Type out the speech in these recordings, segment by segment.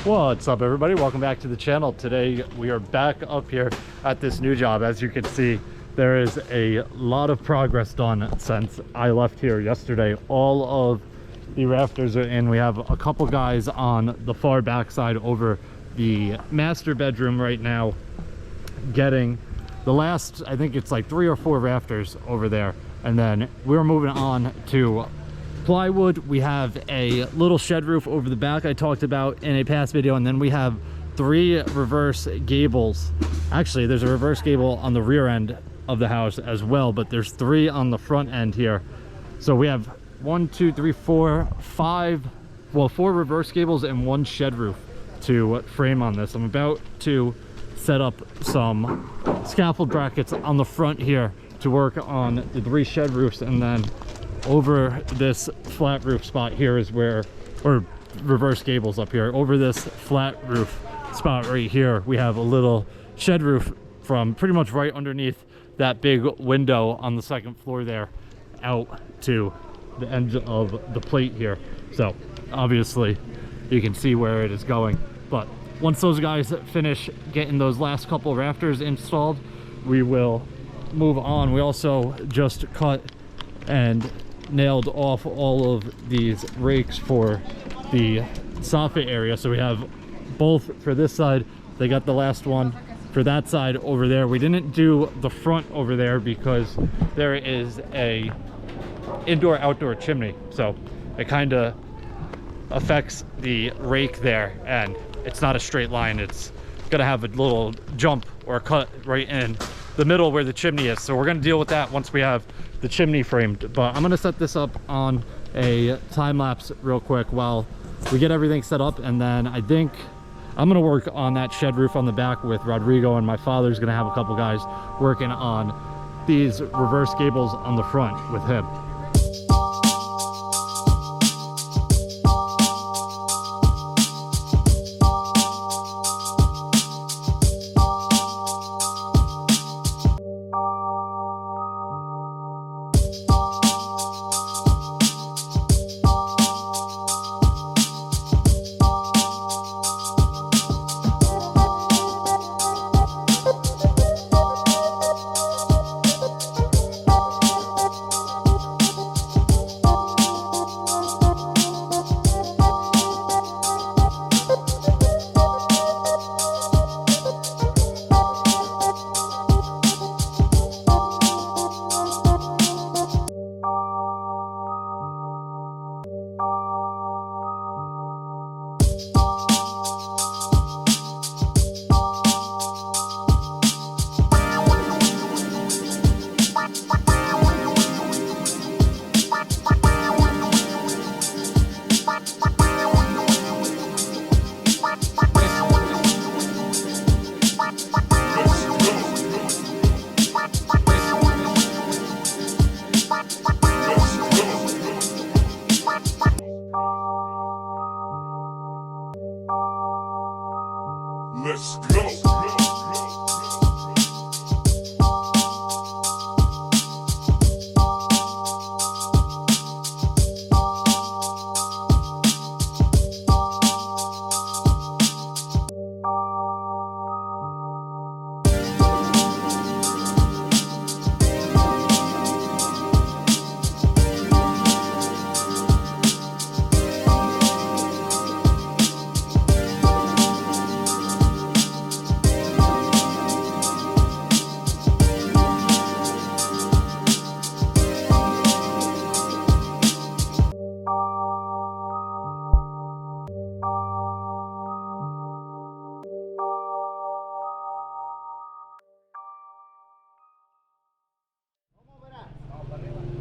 What's up, everybody? Welcome back to the channel. Today we are back up here at this new job. As you can see, there is a lot of progress done since I left here yesterday. All of the rafters are in. We have a couple guys on the far back side over the master bedroom right now getting the last, I think it's like 3 or 4 rafters over there, and then we're moving on to plywood. We have a little shed roof over the back I talked about in a past video, and then we have 3 reverse gables. Actually, there's a reverse gable on the rear end of the house as well, but there's 3 on the front end here. So we have 1, 2, 3, 4, 5, well, 4 reverse gables and 1 shed roof to frame on this. I'm about to set up some scaffold brackets on the front here to work on the 3 shed roofs, and then over this flat roof spot here is where, or reverse gables up here, over this flat roof spot right here, we have a little shed roof from pretty much right underneath that big window on the 2nd floor there out to the end of the plate here. So obviously you can see where it is going, but once those guys finish getting those last couple rafters installed, we will move on. We also just cut and nailed off all of these rakes for the soffit area, so we have both for this side. They got the last one for that side over there. We didn't do the front over there because there is a indoor outdoor chimney, so it kind of affects the rake there, and it's not a straight line. It's gonna have a little jump or a cut right in the middle where the chimney is, so we're gonna deal with that once we have the chimney framed. But I'm gonna set this up on a time-lapse real quick while we get everything set up, and then I think I'm gonna work on that shed roof on the back with Rodrigo, and my father's gonna have a couple guys working on these reverse gables on the front with him. Let's go.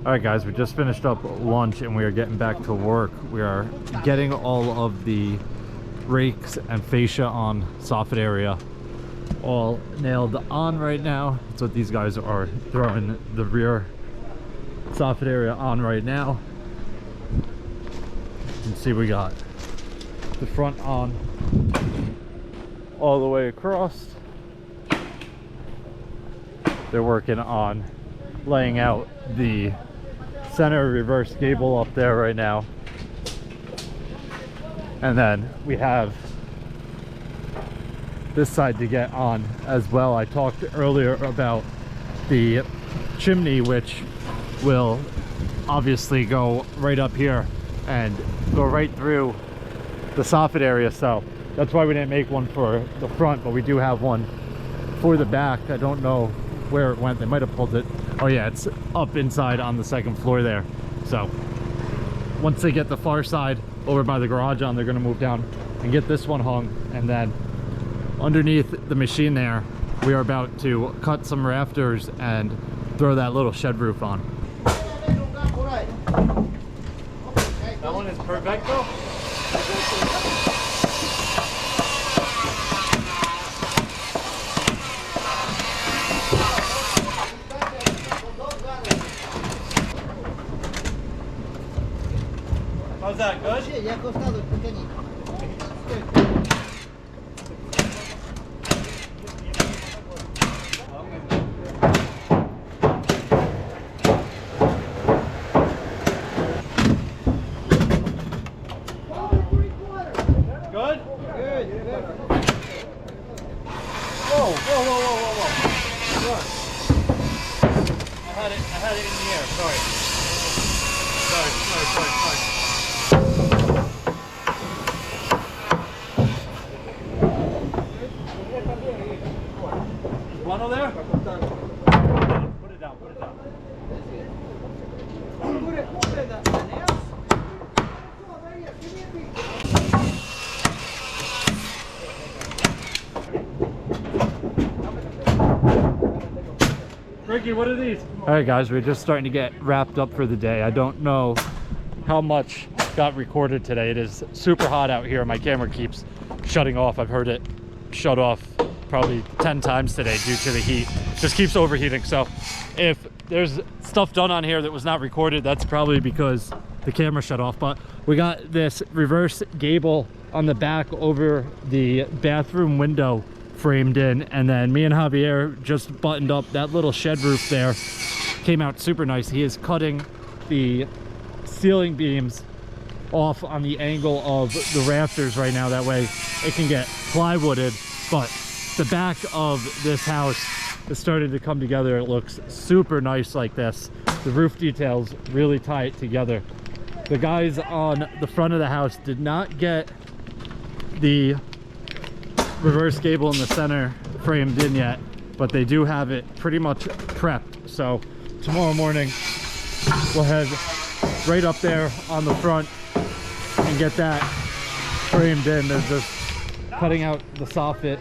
All right, guys, we just finished up lunch and we are getting back to work. We are getting all of the rakes and fascia on soffit area all nailed on right now. That's what these guys are throwing the rear soffit area on right now. You can see we got the front on all the way across. They're working on laying out the center reverse gable up there right now, and then we have this side to get on as well. I talked earlier about the chimney, which will obviously go right up here and go right through the soffit area, so that's why we didn't make one for the front, but we do have one for the back. I don't know where it went. They might have pulled it. Oh yeah, it's up inside on the second floor there. So once they get the far side over by the garage on, they're going to move down and get this one hung, and then underneath the machine there we are about to cut some rafters and throw that little shed roof on. That one is perfecto. How's that, good? Sí, ya ha costado el pequeñito. Good? Good, good. Whoa, whoa, whoa, whoa, whoa, whoa. Good. I had it in the air, sorry. Sorry. Guano there? Put it down. Ricky, what are these? All right, guys, we're just starting to get wrapped up for the day. I don't know how much got recorded today. It is super hot out here. My camera keeps shutting off. I've heard it shut off probably 10 times today due to the heat. Just keeps overheating. So if there's stuff done on here that was not recorded, that's probably because the camera shut off. But we got this reverse gable on the back over the bathroom window framed in, and then me and Javier just buttoned up that little shed roof there. Came out super nice. He is cutting the ceiling beams off on the angle of the rafters right now, that way it can get plywooded. But the back of this house is starting to come together. It looks super nice like this. The roof details really tie it together. The guys on the front of the house did not get the reverse gable in the center framed in yet, but they do have it pretty much prepped. So tomorrow morning we'll head right up there on the front and get that framed in. They're just cutting out the soffit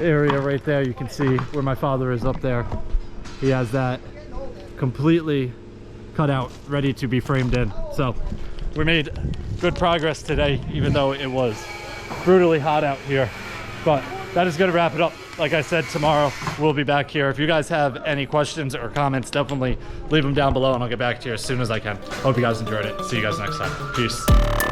area right there. You can see where my father is up there. He has that completely cut out, ready to be framed in. So we made good progress today, even though it was brutally hot out here. But that is going to wrap it up. Like I said, tomorrow we'll be back here. If you guys have any questions or comments, definitely leave them down below and I'll get back to you as soon as I can. Hope you guys enjoyed it. See you guys next time. Peace.